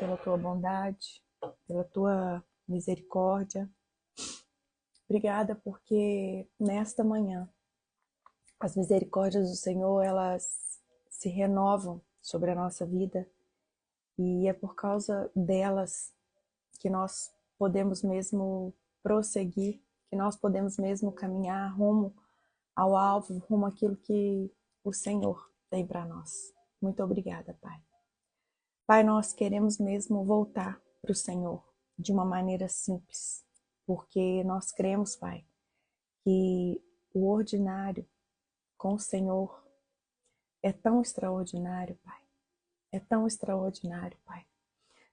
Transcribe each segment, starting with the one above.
pela tua bondade, pela tua misericórdia. Obrigada porque nesta manhã as misericórdias do Senhor, elas se renovam sobre a nossa vida e é por causa delas que nós podemos mesmo prosseguir, que nós podemos mesmo caminhar rumo ao alvo, rumo àquilo que o Senhor tem para nós. Muito obrigada, Pai. Pai, nós queremos mesmo voltar para o Senhor de uma maneira simples, porque nós cremos, Pai, que o ordinário com o Senhor é tão extraordinário, Pai. É tão extraordinário, Pai.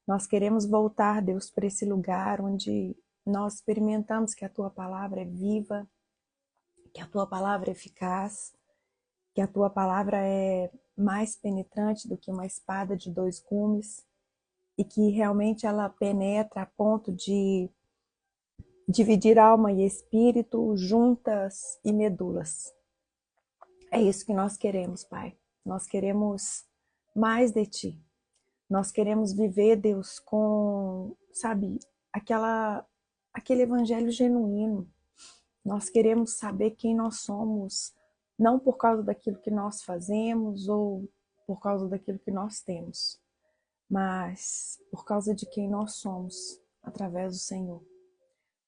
Nós queremos voltar, Deus, para esse lugar onde nós experimentamos que a Tua palavra é viva, que a Tua palavra é eficaz, que a Tua palavra é mais penetrante do que uma espada de dois gumes e que realmente ela penetra a ponto de dividir alma e espírito, juntas e medulas. É isso que nós queremos, Pai. Nós queremos mais de Ti. Nós queremos viver, Deus, com, sabe, aquele evangelho genuíno. Nós queremos saber quem nós somos, não por causa daquilo que nós fazemos ou por causa daquilo que nós temos, mas por causa de quem nós somos, através do Senhor.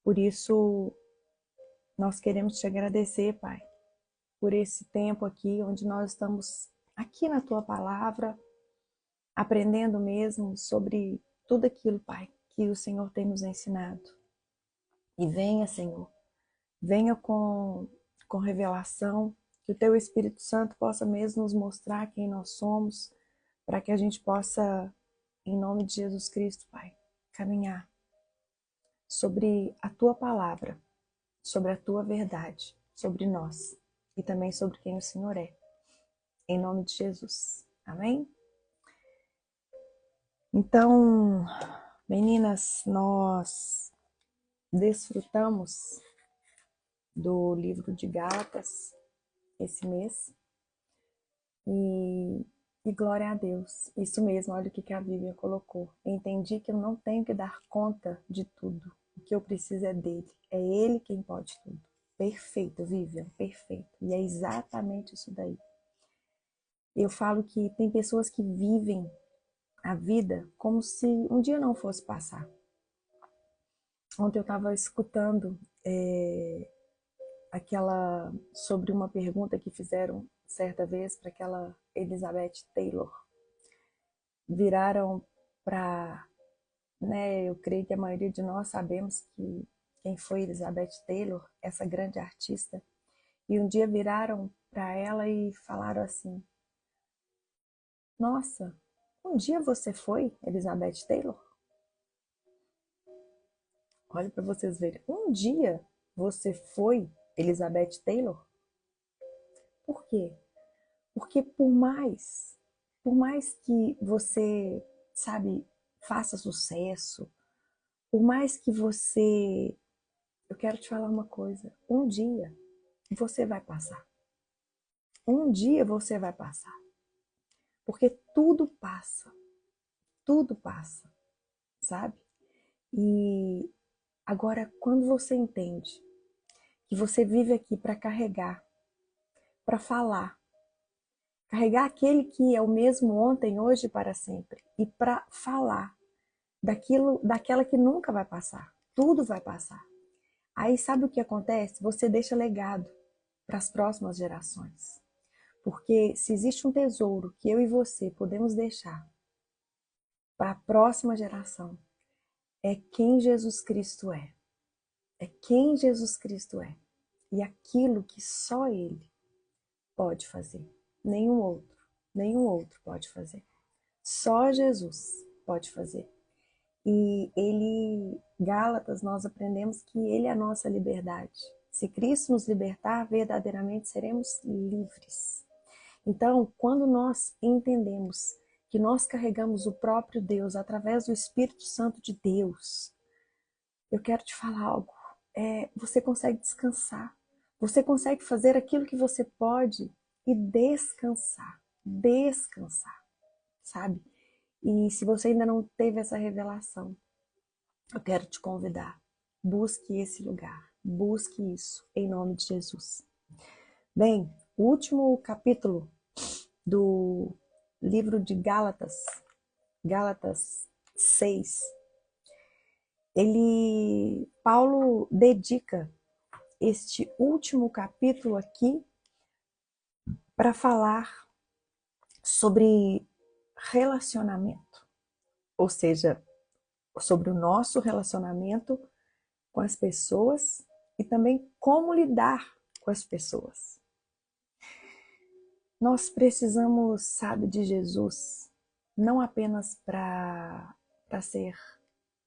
Por isso, nós queremos te agradecer, Pai, por esse tempo aqui, onde nós estamos aqui na Tua palavra, aprendendo mesmo sobre tudo aquilo, Pai, que o Senhor tem nos ensinado. E venha, Senhor, venha com revelação, que o Teu Espírito Santo possa mesmo nos mostrar quem nós somos, para que a gente possa, em nome de Jesus Cristo, Pai, caminhar sobre a Tua palavra, sobre a Tua verdade, sobre nós e também sobre quem o Senhor é. Em nome de Jesus. Amém? Então, meninas, nós desfrutamos do livro de Gálatas esse mês e glória a Deus. Isso mesmo, olha o que a Bíblia colocou. Eu entendi que eu não tenho que dar conta de tudo. O que eu preciso é dele. É ele quem pode tudo. Perfeito, Vivian, perfeito. E é exatamente isso daí. Eu falo que tem pessoas que vivem a vida como se um dia não fosse passar. Ontem eu estava escutando sobre uma pergunta que fizeram certa vez para aquela Elizabeth Taylor. Viraram para, né, eu creio que a maioria de nós sabemos que quem foi Elizabeth Taylor, essa grande artista, e um dia viraram para ela e falaram assim: nossa, um dia você foi Elizabeth Taylor? Olha para vocês verem. Um dia você foi Elizabeth Taylor? Por quê? Porque por mais que você, sabe, faça sucesso, por mais que você, eu quero te falar uma coisa, um dia você vai passar. Um dia você vai passar. Porque tudo passa, sabe? E agora, quando você entende que você vive aqui para carregar, para falar, carregar aquele que é o mesmo ontem, hoje e para sempre, e para falar daquela que nunca vai passar, tudo vai passar. Aí sabe o que acontece? Você deixa legado para as próximas gerações. Porque se existe um tesouro que eu e você podemos deixar para a próxima geração, é quem Jesus Cristo é. É quem Jesus Cristo é. E aquilo que só Ele pode fazer. Nenhum outro pode fazer. Só Jesus pode fazer. E Gálatas, nós aprendemos que Ele é a nossa liberdade. Se Cristo nos libertar, verdadeiramente seremos livres. Então, quando nós entendemos que nós carregamos o próprio Deus através do Espírito Santo de Deus, eu quero te falar algo. Você consegue descansar. Você consegue fazer aquilo que você pode e descansar. Descansar, sabe? E se você ainda não teve essa revelação, eu quero te convidar. Busque esse lugar. Busque isso em nome de Jesus. Bem, o último capítulo do livro de Gálatas, Gálatas 6, Paulo dedica este último capítulo aqui para falar sobre relacionamento, ou seja, sobre o nosso relacionamento com as pessoas e também como lidar com as pessoas. Nós precisamos, sabe, de Jesus, não apenas para ser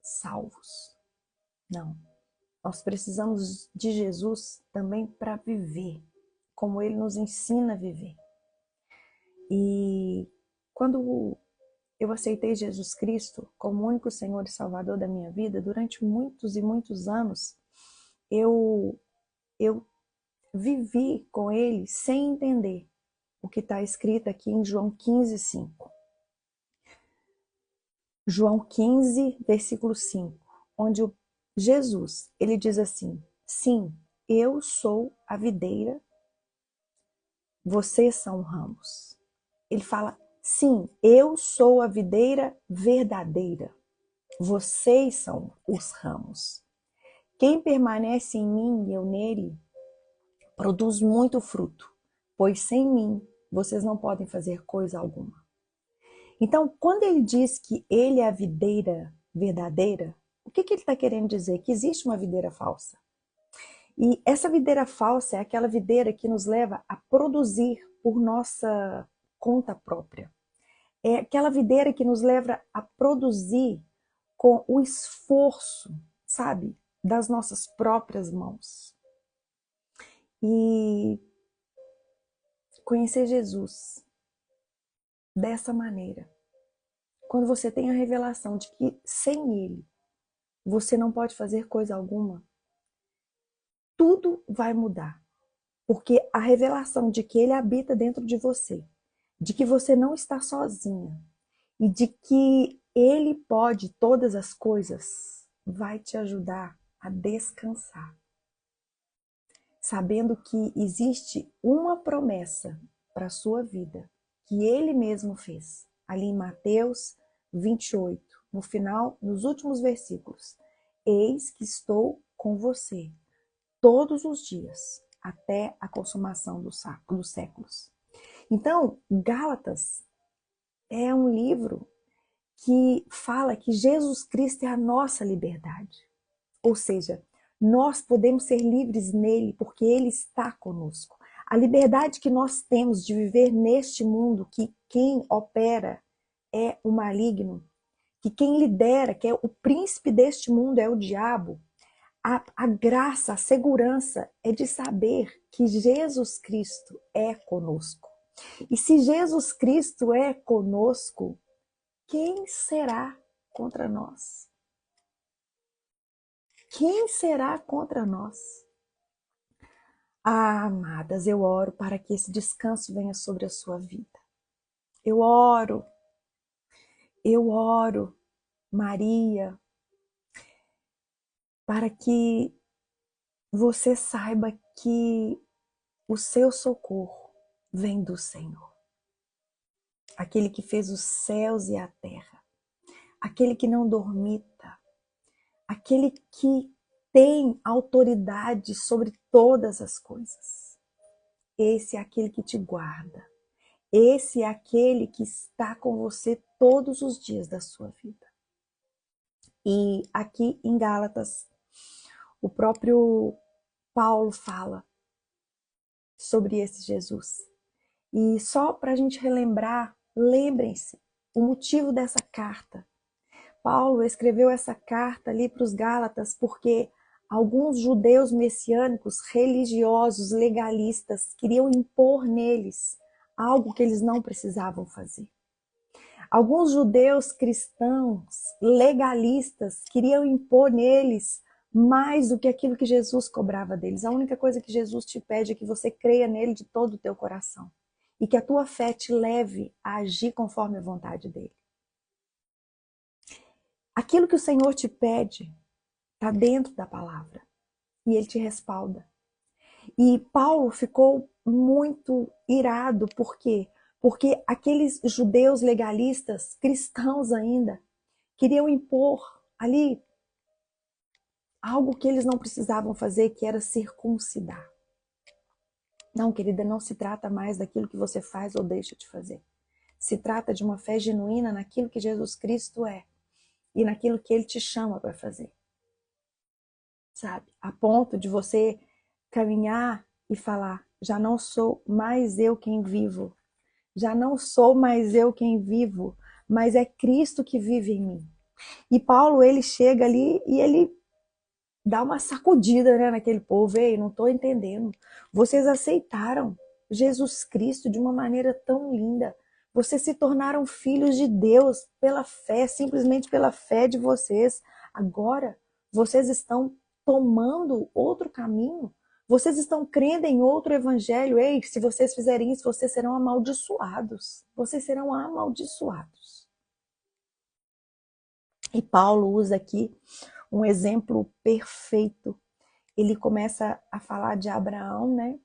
salvos, não. Nós precisamos de Jesus também para viver, como Ele nos ensina a viver. E quando eu aceitei Jesus Cristo como único Senhor e Salvador da minha vida, durante muitos e muitos anos, eu vivi com Ele sem entender o que está escrito aqui em João 15:5. João 15, versículo 5, onde Jesus, ele diz assim: sim, eu sou a videira, vocês são ramos. Ele fala: sim, eu sou a videira verdadeira, vocês são os ramos. Quem permanece em mim e eu nele, produz muito fruto, pois sem mim vocês não podem fazer coisa alguma. Então, quando ele diz que ele é a videira verdadeira, o que ele está querendo dizer? Que existe uma videira falsa. E essa videira falsa é aquela videira que nos leva a produzir por nossa conta própria. É aquela videira que nos leva a produzir com o esforço, sabe, das nossas próprias mãos. E conhecer Jesus dessa maneira, quando você tem a revelação de que sem Ele você não pode fazer coisa alguma, tudo vai mudar. Porque a revelação de que Ele habita dentro de você, de que você não está sozinha e de que Ele pode todas as coisas, vai te ajudar a descansar. Sabendo que existe uma promessa para a sua vida, que Ele mesmo fez, ali em Mateus 28, no final, nos últimos versículos. Eis que estou com você todos os dias, até a consumação dos séculos. Então, Gálatas é um livro que fala que Jesus Cristo é a nossa liberdade. Ou seja, nós podemos ser livres nele porque ele está conosco. A liberdade que nós temos de viver neste mundo, que quem opera é o maligno, que quem lidera, que é o príncipe deste mundo é o diabo, a graça, a segurança é de saber que Jesus Cristo é conosco. E se Jesus Cristo é conosco, quem será contra nós? Quem será contra nós? Ah, amadas, eu oro para que esse descanso venha sobre a sua vida. Eu oro, Maria, para que você saiba que o seu socorro vem do Senhor. Aquele que fez os céus e a terra, aquele que não dormita, aquele que tem autoridade sobre todas as coisas. Esse é aquele que te guarda. Esse é aquele que está com você todos os dias da sua vida. E aqui em Gálatas, o próprio Paulo fala sobre esse Jesus. E só para a gente relembrar, lembrem-se o motivo dessa carta. Paulo escreveu essa carta ali para os Gálatas porque alguns judeus messiânicos, religiosos, legalistas, queriam impor neles algo que eles não precisavam fazer. Alguns judeus cristãos, legalistas, queriam impor neles mais do que aquilo que Jesus cobrava deles. A única coisa que Jesus te pede é que você creia nele de todo o teu coração e que a tua fé te leve a agir conforme a vontade dele. Aquilo que o Senhor te pede está dentro da palavra e Ele te respalda. E Paulo ficou muito irado, por quê? Porque aqueles judeus legalistas, cristãos ainda, queriam impor ali algo que eles não precisavam fazer, que era circuncidar. Não, querida, não se trata mais daquilo que você faz ou deixa de fazer. Se trata de uma fé genuína naquilo que Jesus Cristo é e naquilo que Ele te chama para fazer. Sabe? A ponto de você caminhar e falar, já não sou mais eu quem vivo, já não sou mais eu quem vivo, mas é Cristo que vive em mim. E Paulo, ele chega ali e ele dá uma sacudida, né, naquele povo. Ei, não estou entendendo. Vocês aceitaram Jesus Cristo de uma maneira tão linda. Vocês se tornaram filhos de Deus pela fé, simplesmente pela fé de vocês. Agora, vocês estão tomando outro caminho. Vocês estão crendo em outro evangelho. Ei, se vocês fizerem isso, vocês serão amaldiçoados. Vocês serão amaldiçoados. E Paulo usa aqui um exemplo perfeito. Ele começa a falar de Abraão, né?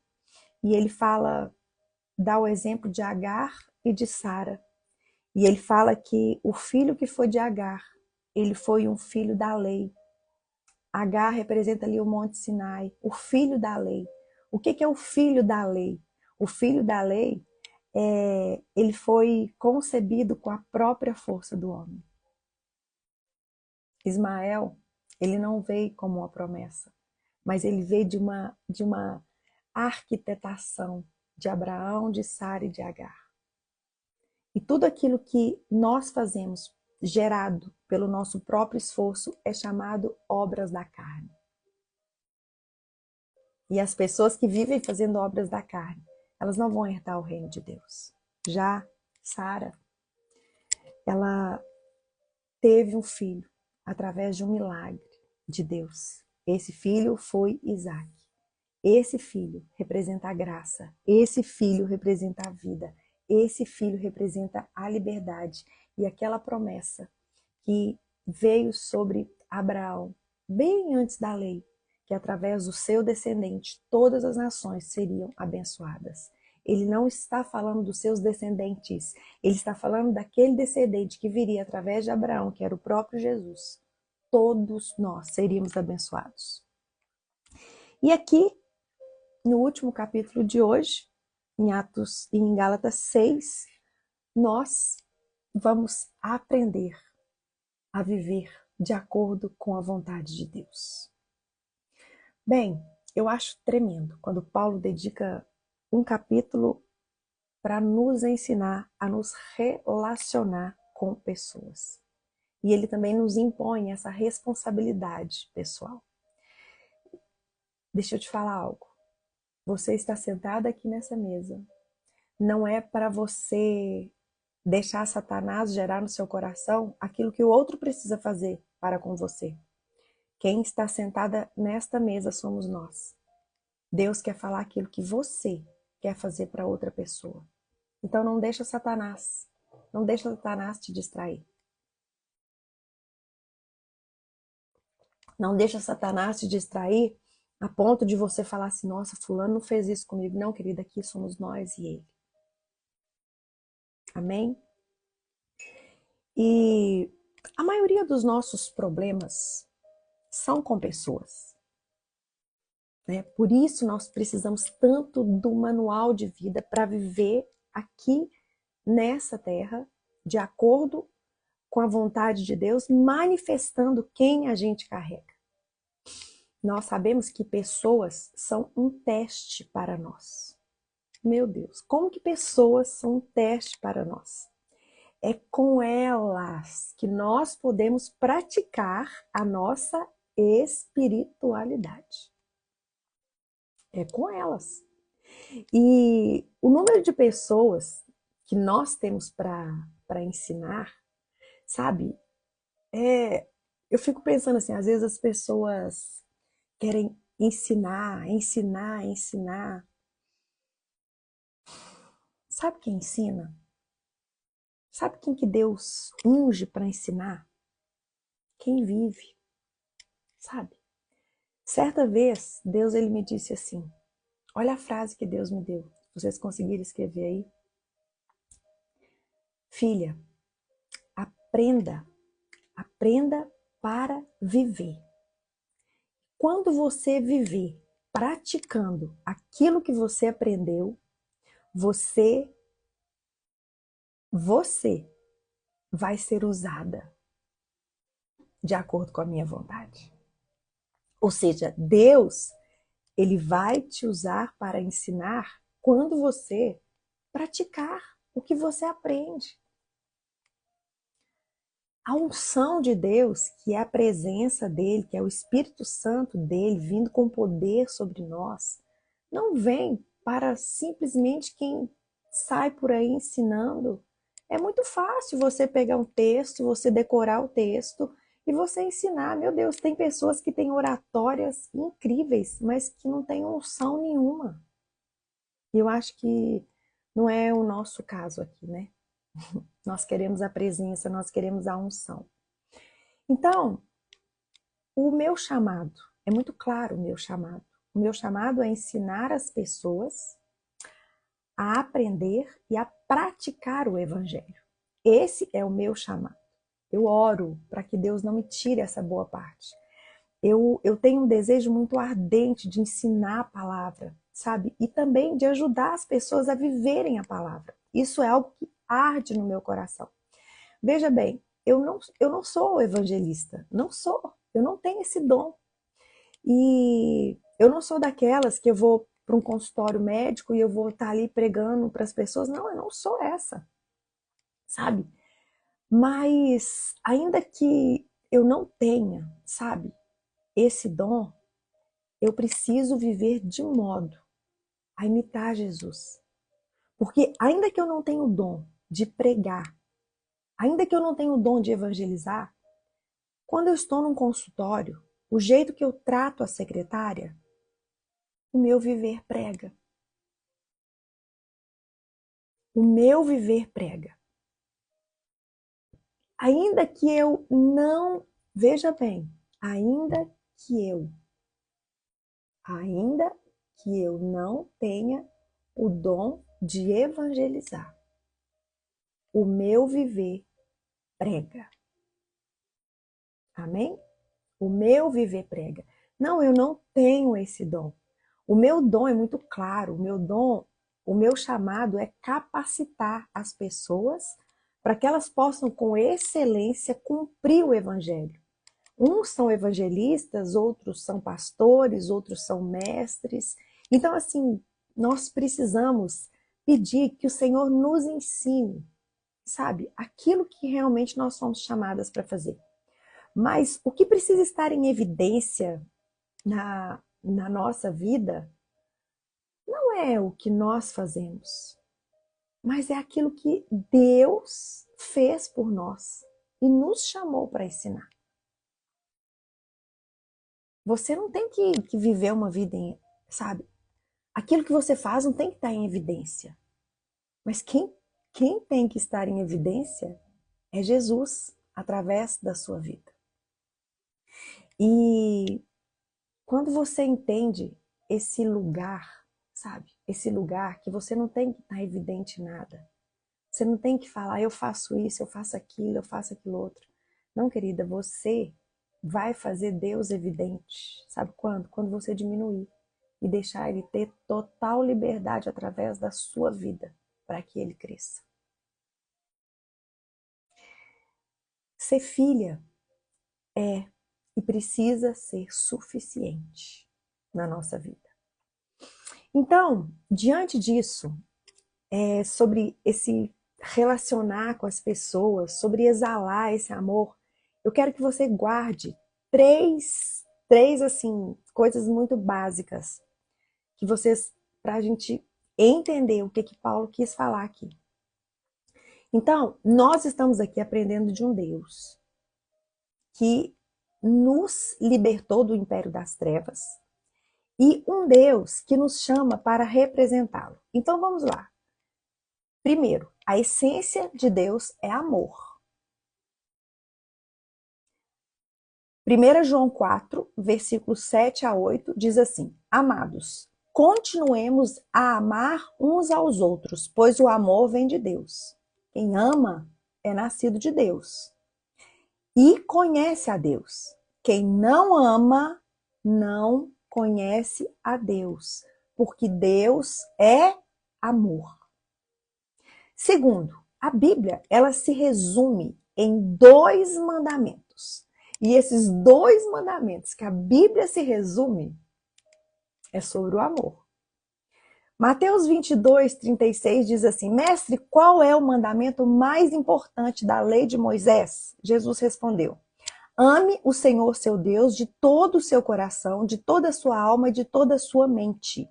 E ele dá o exemplo de Agar e de Sara. E ele fala que o filho que foi de Agar, ele foi um filho da lei. Agar representa ali o Monte Sinai, o filho da lei. O que é o filho da lei? O filho da lei, ele foi concebido com a própria força do homem. Ismael, ele não veio como uma promessa, mas ele veio de uma arquitetação de Abraão, de Sara e de Agar. E tudo aquilo que nós fazemos, gerado pelo nosso próprio esforço, é chamado obras da carne. E as pessoas que vivem fazendo obras da carne, elas não vão herdar o reino de Deus. Já Sara, ela teve um filho através de um milagre de Deus. Esse filho foi Isaac. Esse filho representa a graça. Esse filho representa a vida. Esse filho representa a liberdade. E aquela promessa que veio sobre Abraão, bem antes da lei, que através do seu descendente todas as nações seriam abençoadas. Ele não está falando dos seus descendentes, ele está falando daquele descendente que viria através de Abraão, que era o próprio Jesus. Todos nós seríamos abençoados. E aqui, no último capítulo de hoje, em Gálatas 6, nós vamos aprender a viver de acordo com a vontade de Deus. Bem, eu acho tremendo quando Paulo dedica um capítulo para nos ensinar a nos relacionar com pessoas. E ele também nos impõe essa responsabilidade pessoal. Deixa eu te falar algo. Você está sentado aqui nessa mesa. Não é para você deixar Satanás gerar no seu coração aquilo que o outro precisa fazer para com você. Quem está sentada nesta mesa somos nós. Deus quer falar aquilo que você quer fazer para outra pessoa. Então não deixa Satanás te distrair. Não deixa Satanás te distrair a ponto de você falar assim, nossa, fulano não fez isso comigo. Não, querida, aqui somos nós e ele. Amém? E a maioria dos nossos problemas são com pessoas. Né? Por isso nós precisamos tanto do manual de vida para viver aqui nessa terra, de acordo com a vontade de Deus, manifestando quem a gente carrega. Nós sabemos que pessoas são um teste para nós. Meu Deus, como que pessoas são um teste para nós? É com elas que nós podemos praticar a nossa espiritualidade. É com elas. E o número de pessoas que nós temos para ensinar, sabe? Eu fico pensando assim, às vezes as pessoas querem ensinar, ensinar, ensinar. Sabe quem ensina? Sabe quem que Deus unge para ensinar? quem vive, sabe? Certa vez, Deus ele me disse assim, olha a frase que Deus me deu, vocês conseguiram escrever aí? Filha, aprenda, aprenda para viver. Quando você viver praticando aquilo que você aprendeu, você vai ser usada de acordo com a minha vontade. Ou seja, Deus, ele vai te usar para ensinar quando você praticar o que você aprende. A unção de Deus, que é a presença dele, que é o Espírito Santo dele, vindo com poder sobre nós, não vem para simplesmente quem sai por aí ensinando. É muito fácil você pegar um texto, você decorar o texto e você ensinar. Meu Deus, tem pessoas que têm oratórias incríveis, mas que não têm unção nenhuma. E eu acho que não é o nosso caso aqui, né? Nós queremos a presença, nós queremos a unção. Então, o meu chamado, é muito claro o meu chamado. O meu chamado é ensinar as pessoas a aprender e a praticar o evangelho. Esse é o meu chamado. Eu oro para que Deus não me tire essa boa parte. Eu tenho um desejo muito ardente de ensinar a palavra, sabe? E também de ajudar as pessoas a viverem a palavra. Isso é algo que arde no meu coração. Veja bem, eu não sou evangelista, não sou, eu não tenho esse dom. E eu não sou daquelas que eu vou para um consultório médico e eu vou estar ali pregando para as pessoas. Não, eu não sou essa, sabe? Mas ainda que eu não tenha, sabe, esse dom, eu preciso viver de modo a imitar Jesus. Porque ainda que eu não tenha o dom de pregar, ainda que eu não tenha o dom de evangelizar, quando eu estou num consultório, o jeito que eu trato a secretária, o meu viver prega. O meu viver prega. Ainda que eu não, veja bem, que eu, ainda que eu não tenha o dom de evangelizar, o meu viver prega. Amém? O meu viver prega. Não, eu não tenho esse dom. O meu dom é muito claro. O meu dom, o meu chamado é capacitar as pessoas para que elas possam, com excelência, cumprir o evangelho. Uns são evangelistas, outros são pastores, outros são mestres. Então, assim, nós precisamos pedir que o Senhor nos ensine, sabe, aquilo que realmente nós somos chamadas para fazer. Mas o que precisa estar em evidência na nossa vida não é o que nós fazemos, mas é aquilo que Deus fez por nós e nos chamou para ensinar. Você não tem que viver uma vida sabe? Aquilo que você faz não tem que estar em evidência. Mas quem tem que estar em evidência é Jesus, através da sua vida. E quando você entende esse lugar, sabe? Esse lugar que você não tem que estar evidente em nada. Você não tem que falar, eu faço isso, eu faço aquilo outro. Não, querida, você vai fazer Deus evidente. Sabe quando? Quando você diminuir e deixar Ele ter total liberdade através da sua vida para que Ele cresça. Ser filha é e precisa ser suficiente na nossa vida. Então, diante disso, sobre esse relacionar com as pessoas, sobre exalar esse amor, eu quero que você guarde três assim, coisas muito básicas que vocês, para a gente entender o que Paulo quis falar aqui. Então, nós estamos aqui aprendendo de um Deus que nos libertou do império das trevas e um Deus que nos chama para representá-lo. Então, vamos lá. Primeiro, a essência de Deus é amor. 1 João 4, versículos 7 a 8, diz assim: Amados, continuemos a amar uns aos outros, pois o amor vem de Deus. Quem ama é nascido de Deus e conhece a Deus. Quem não ama não conhece a Deus, porque Deus é amor. Segundo, a Bíblia, ela se resume em 2 mandamentos. E esses 2 mandamentos que a Bíblia se resume é sobre o amor. Mateus 22, 36 diz assim: Mestre, qual é o mandamento mais importante da lei de Moisés? Jesus respondeu: Ame o Senhor seu Deus de todo o seu coração, de toda a sua alma e de toda a sua mente.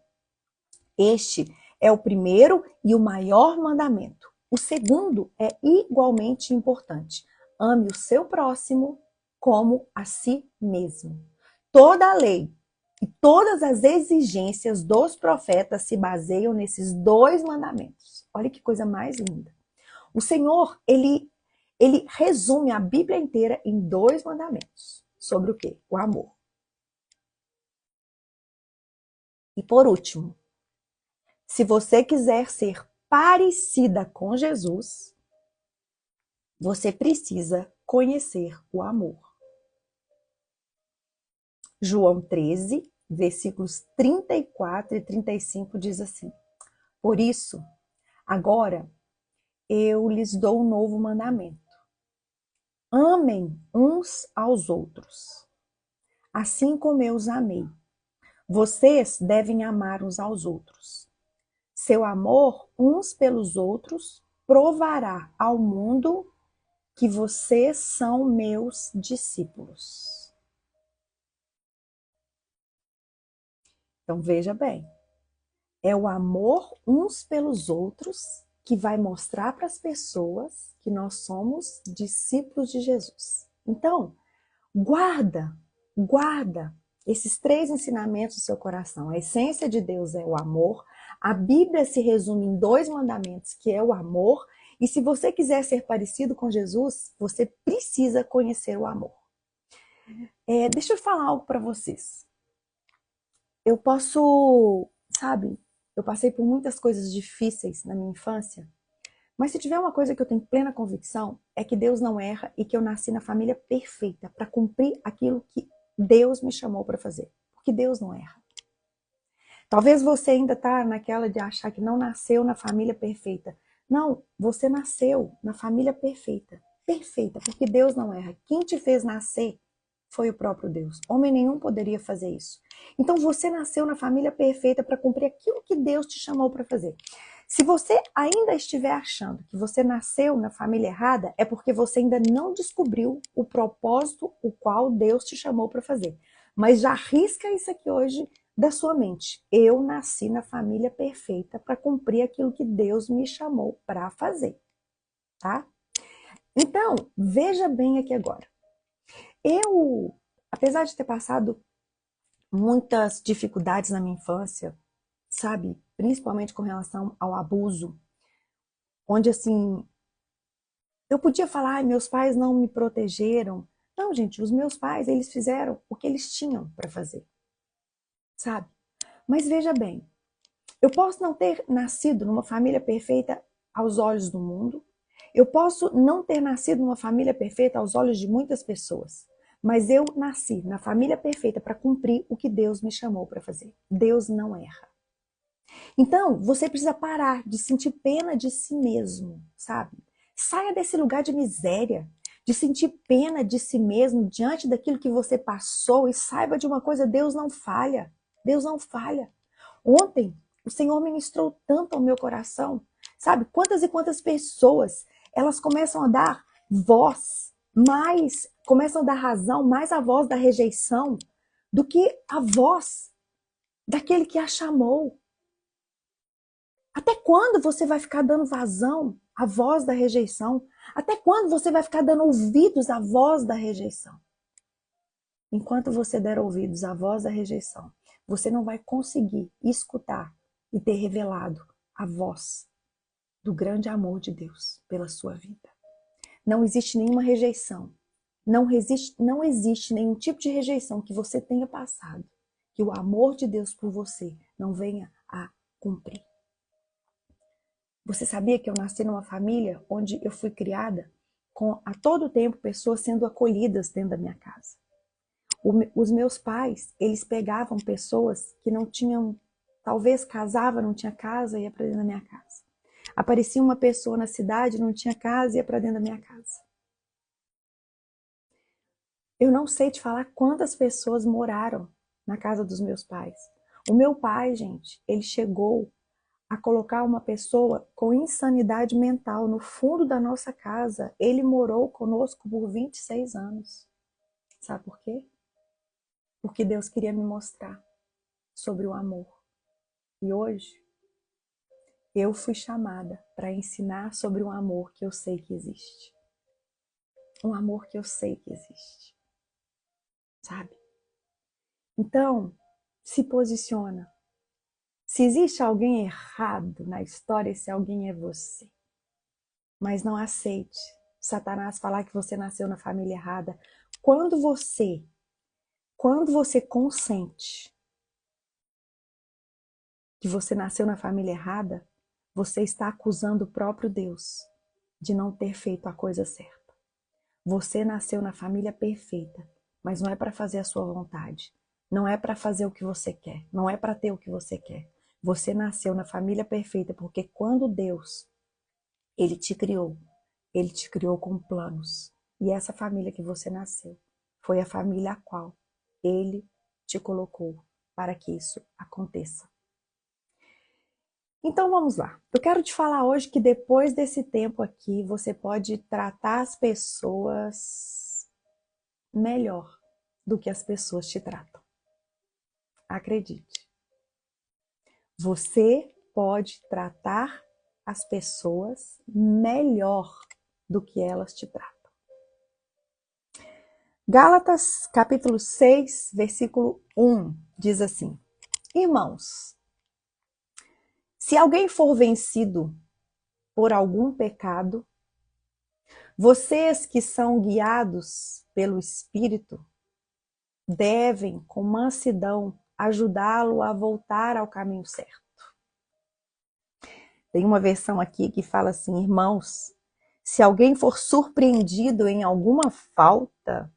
Este é o primeiro e o maior mandamento. O segundo é igualmente importante. Ame o seu próximo como a si mesmo. Toda a lei e todas as exigências dos profetas se baseiam nesses 2 mandamentos. Olha que coisa mais linda. O Senhor, ele resume a Bíblia inteira em 2 mandamentos. Sobre o quê? O amor. E por último, se você quiser ser parecida com Jesus, você precisa conhecer o amor. João 13, versículos 34 e 35 diz assim: Por isso, agora eu lhes dou um novo mandamento. Amem uns aos outros, assim como eu os amei. Vocês devem amar uns aos outros. Seu amor uns pelos outros provará ao mundo que vocês são meus discípulos. Então veja bem, é o amor uns pelos outros que vai mostrar para as pessoas que nós somos discípulos de Jesus. Então, guarda esses 3 ensinamentos no seu coração. A essência de Deus é o amor. A Bíblia se resume em 2 mandamentos, que é o amor. E se você quiser ser parecido com Jesus, você precisa conhecer o amor. Deixa eu falar algo para vocês. Eu passei por muitas coisas difíceis na minha infância, mas se tiver uma coisa que eu tenho plena convicção, é que Deus não erra e que eu nasci na família perfeita para cumprir aquilo que Deus me chamou para fazer. Porque Deus não erra. Talvez você ainda está naquela de achar que não nasceu na família perfeita. Não, você nasceu na família perfeita. Perfeita, porque Deus não erra. Quem te fez nascer foi o próprio Deus. Homem nenhum poderia fazer isso. Então você nasceu na família perfeita para cumprir aquilo que Deus te chamou para fazer. Se você ainda estiver achando que você nasceu na família errada, é porque você ainda não descobriu o propósito o qual Deus te chamou para fazer. Mas já risca isso aqui hoje da sua mente. Eu nasci na família perfeita para cumprir aquilo que Deus me chamou para fazer, tá? Então, veja bem aqui agora. Apesar de ter passado muitas dificuldades na minha infância, sabe? Principalmente com relação ao abuso, onde assim, eu podia falar, meus pais não me protegeram. Não, gente, os meus pais, eles fizeram o que eles tinham para fazer, sabe? Mas veja bem, eu posso não ter nascido numa família perfeita aos olhos do mundo, eu posso não ter nascido numa família perfeita aos olhos de muitas pessoas, mas eu nasci na família perfeita para cumprir o que Deus me chamou para fazer. Deus não erra. Então, você precisa parar de sentir pena de si mesmo, sabe? Saia desse lugar de miséria, de sentir pena de si mesmo diante daquilo que você passou e saiba de uma coisa, Deus não falha. Deus não falha. Ontem, o Senhor ministrou tanto ao meu coração, sabe? Quantas e quantas pessoas, elas começam a dar voz, começam a dar razão, mais a voz da rejeição, do que a voz daquele que a chamou. Até quando você vai ficar dando vazão à voz da rejeição? Até quando você vai ficar dando ouvidos à voz da rejeição? Enquanto você der ouvidos à voz da rejeição, você não vai conseguir escutar e ter revelado a voz do grande amor de Deus pela sua vida. Não existe nenhuma rejeição, não existe nenhum tipo de rejeição que você tenha passado, que o amor de Deus por você não venha a cumprir. Você sabia que eu nasci numa família onde eu fui criada com a todo tempo pessoas sendo acolhidas dentro da minha casa? Os meus pais, eles pegavam pessoas que não tinham, talvez casava, não tinha casa, ia para dentro da minha casa. Aparecia uma pessoa na cidade, não tinha casa, ia para dentro da minha casa. Eu não sei te falar quantas pessoas moraram na casa dos meus pais. O meu pai, gente, ele chegou a colocar uma pessoa com insanidade mental no fundo da nossa casa. Ele morou conosco por 26 anos. Sabe por quê? Porque Deus queria me mostrar sobre o amor. E hoje, eu fui chamada para ensinar sobre um amor que eu sei que existe. Um amor que eu sei que existe. Sabe? Então, se posiciona. Se existe alguém errado na história, esse alguém é você. Mas não aceite Satanás falar que você nasceu na família errada. Quando você consente que você nasceu na família errada, você está acusando o próprio Deus de não ter feito a coisa certa. Você nasceu na família perfeita, mas não é para fazer a sua vontade. Não é para fazer o que você quer. Não é para ter o que você quer. Você nasceu na família perfeita porque quando Deus, Ele te criou com planos. E essa família que você nasceu foi a família a qual Ele te colocou para que isso aconteça. Então vamos lá. Eu quero te falar hoje que depois desse tempo aqui, você pode tratar as pessoas melhor do que as pessoas te tratam. Acredite. Você pode tratar as pessoas melhor do que elas te tratam. Gálatas, capítulo 6, versículo 1, diz assim: Irmãos, se alguém for vencido por algum pecado, vocês que são guiados pelo Espírito devem, com mansidão, ajudá-lo a voltar ao caminho certo. Tem uma versão aqui que fala assim: irmãos, se alguém for surpreendido em alguma falta,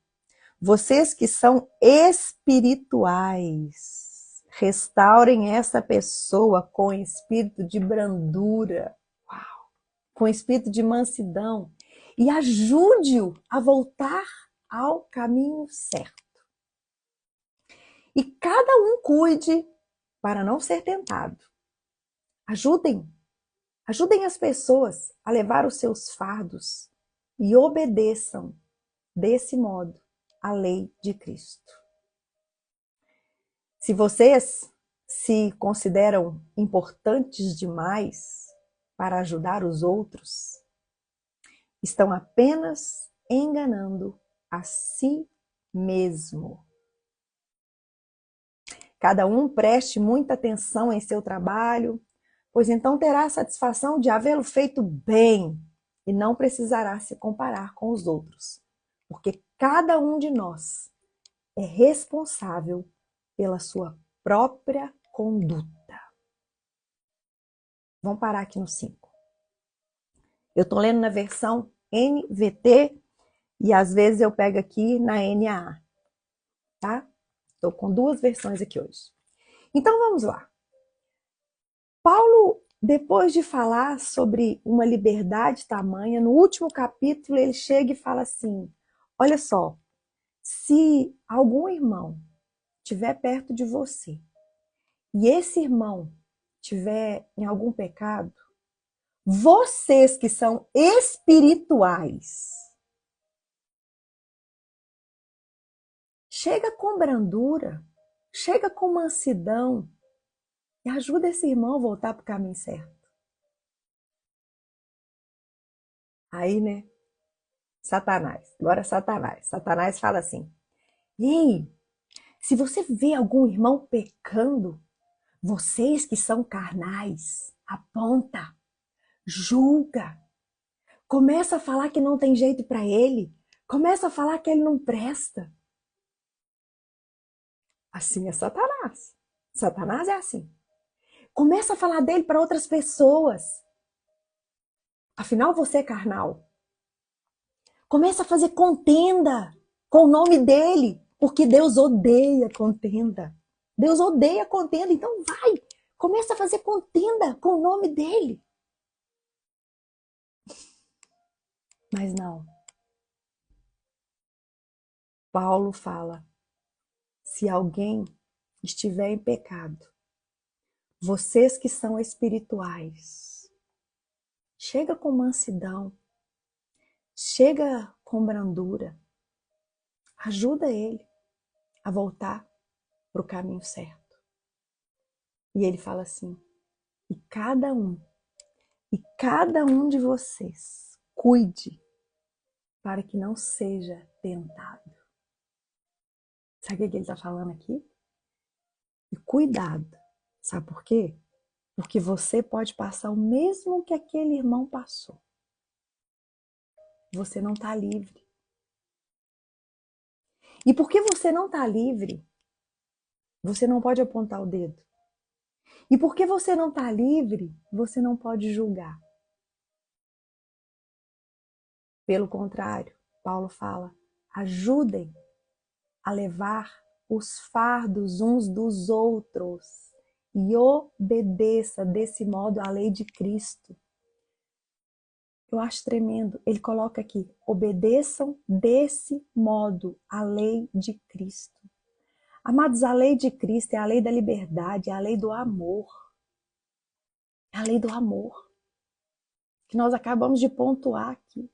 vocês que são espirituais, restaurem essa pessoa com espírito de brandura, com espírito de mansidão, e ajude-o a voltar ao caminho certo. E cada um cuide para não ser tentado. Ajudem as pessoas a levar os seus fardos e obedeçam, desse modo, a lei de Cristo. Se vocês se consideram importantes demais para ajudar os outros, estão apenas enganando a si mesmo. Cada um preste muita atenção em seu trabalho, pois então terá a satisfação de havê-lo feito bem e não precisará se comparar com os outros, porque cada um de nós é responsável pela sua própria conduta. Vamos parar aqui no 5. Eu estou lendo na versão NVT e às vezes eu pego aqui na NAA, tá? Estou com duas versões aqui hoje. Então vamos lá. Paulo, depois de falar sobre uma liberdade tamanha, no último capítulo ele chega e fala assim: olha só, se algum irmão estiver perto de você e esse irmão estiver em algum pecado, vocês que são espirituais, chega com brandura, chega com mansidão e ajuda esse irmão a voltar para o caminho certo. Aí, né? Satanás fala assim: ei, se você vê algum irmão pecando, vocês que são carnais, aponta, julga, começa a falar que não tem jeito para ele, Começa a falar que ele não presta. Assim é Satanás. Satanás é assim. Começa a falar dele para outras pessoas. Afinal, você é carnal. Começa a fazer contenda com o nome dele, porque Deus odeia contenda. Deus odeia contenda, então vai, começa a fazer contenda com o nome dele. Mas não. Paulo fala: se alguém estiver em pecado, vocês que são espirituais, chega com mansidão, chega com brandura, ajuda ele a voltar para o caminho certo. E ele fala assim: e cada um de vocês, cuide para que não seja tentado. Sabe o que ele está falando aqui? E cuidado. Sabe por quê? Porque você pode passar o mesmo que aquele irmão passou. Você não está livre. E porque você não está livre, você não pode apontar o dedo. E porque você não está livre, você não pode julgar. Pelo contrário, Paulo fala: ajudem a levar os fardos uns dos outros e obedeça desse modo à lei de Cristo. Eu acho tremendo. Ele coloca aqui: obedeçam desse modo à lei de Cristo. Amados, a lei de Cristo é a lei da liberdade, é a lei do amor. É a lei do amor que nós acabamos de pontuar aqui.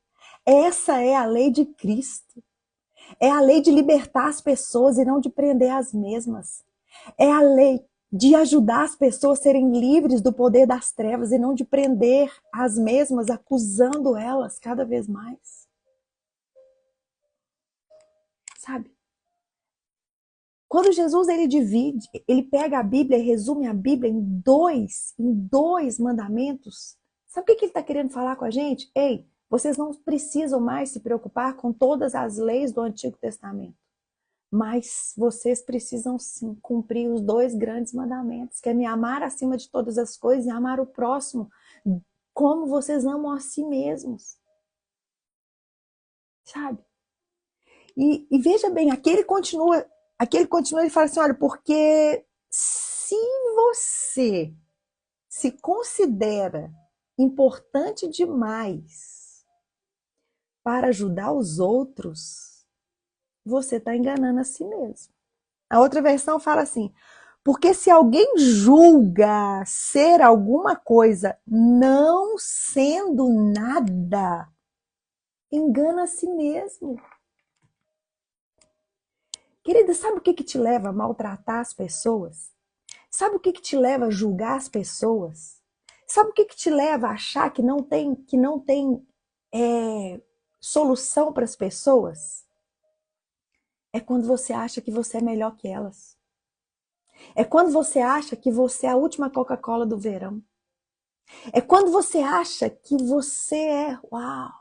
Essa é a lei de Cristo. É a lei de libertar as pessoas e não de prender as mesmas. É a lei de ajudar as pessoas a serem livres do poder das trevas e não de prender as mesmas, acusando elas cada vez mais. Sabe? Quando Jesus ele divide, ele pega a Bíblia e resume a Bíblia em dois mandamentos. Sabe o que ele está querendo falar com a gente? Ei, vocês não precisam mais se preocupar com todas as leis do Antigo Testamento. Mas vocês precisam sim cumprir os 2 grandes mandamentos, que é me amar acima de todas as coisas e amar o próximo como vocês amam a si mesmos. Sabe? E veja bem, aqui ele continua, ele fala assim: olha, porque se você se considera importante demais para ajudar os outros, você está enganando a si mesmo. A outra versão fala assim: porque se alguém julga ser alguma coisa não sendo nada, engana a si mesmo. Querida, sabe o que te leva a maltratar as pessoas? Sabe o que te leva a julgar as pessoas? Sabe o que te leva a achar que não tem solução para as pessoas? É quando você acha que você é melhor que elas. É quando você acha que você é a última Coca-Cola do verão. É quando você acha que você é uau.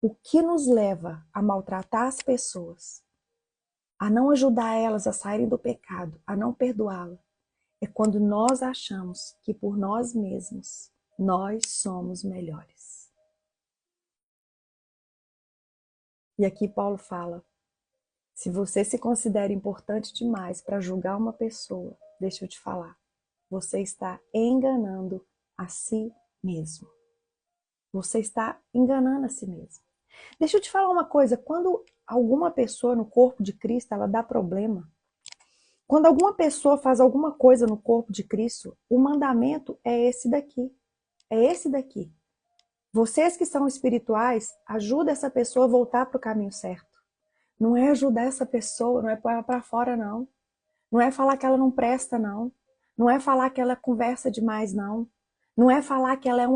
O que nos leva a maltratar as pessoas, a não ajudar elas a saírem do pecado, a não perdoá-la, é quando nós achamos que por nós mesmos nós somos melhores. E aqui Paulo fala: se você se considera importante demais para julgar uma pessoa, deixa eu te falar, você está enganando a si mesmo. Você está enganando a si mesmo. Deixa eu te falar uma coisa, quando alguma pessoa no corpo de Cristo, ela dá problema, quando alguma pessoa faz alguma coisa no corpo de Cristo, o mandamento é esse daqui. É esse daqui. Vocês que são espirituais, ajuda essa pessoa a voltar para o caminho certo. Não é ajudar essa pessoa, não é pôr ela para fora, não. Não é falar que ela não presta, não. Não é falar que ela conversa demais, não. Não é falar que ela é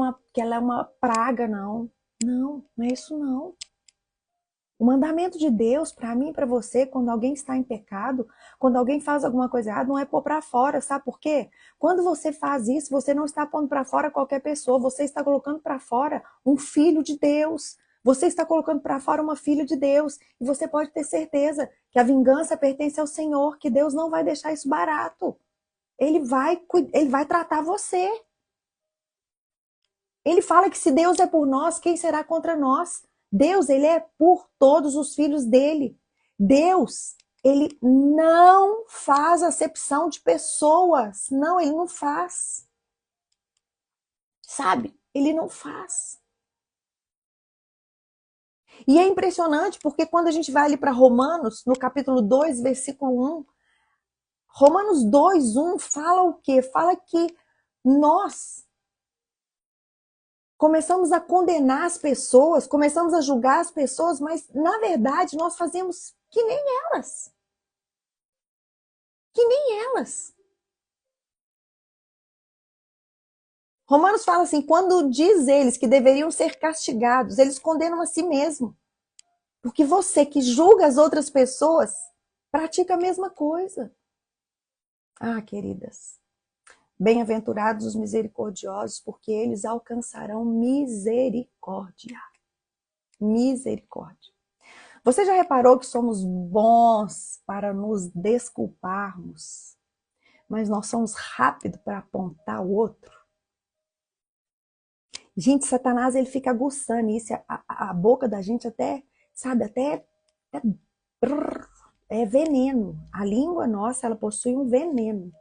uma praga, não. Não, não é isso, não. O mandamento de Deus para mim e para você, quando alguém está em pecado, quando alguém faz alguma coisa errada, não é pôr para fora, sabe por quê? Quando você faz isso, você não está pondo para fora qualquer pessoa, você está colocando para fora um filho de Deus. Você está colocando para fora uma filha de Deus. E você pode ter certeza que a vingança pertence ao Senhor, que Deus não vai deixar isso barato. Ele vai tratar você. Ele fala que se Deus é por nós, quem será contra nós? Deus, ele é por todos os filhos dele. Deus, ele não faz acepção de pessoas. Não, ele não faz. Sabe? Ele não faz. E é impressionante porque quando a gente vai ali para Romanos, no capítulo 2, versículo 1, Romanos 2, 1 fala o quê? Fala que nós começamos a condenar as pessoas, começamos a julgar as pessoas, mas na verdade nós fazemos que nem elas. Que nem elas. Romanos fala assim, quando diz eles que deveriam ser castigados, eles condenam a si mesmo. Porque você que julga as outras pessoas, pratica a mesma coisa. Ah, queridas, bem-aventurados os misericordiosos, porque eles alcançarão misericórdia. Misericórdia. Você já reparou que somos bons para nos desculparmos, mas nós somos rápidos para apontar o outro? Gente, Satanás, ele fica aguçando isso, a boca da gente até, sabe, até é veneno. A língua nossa, ela possui um veneno,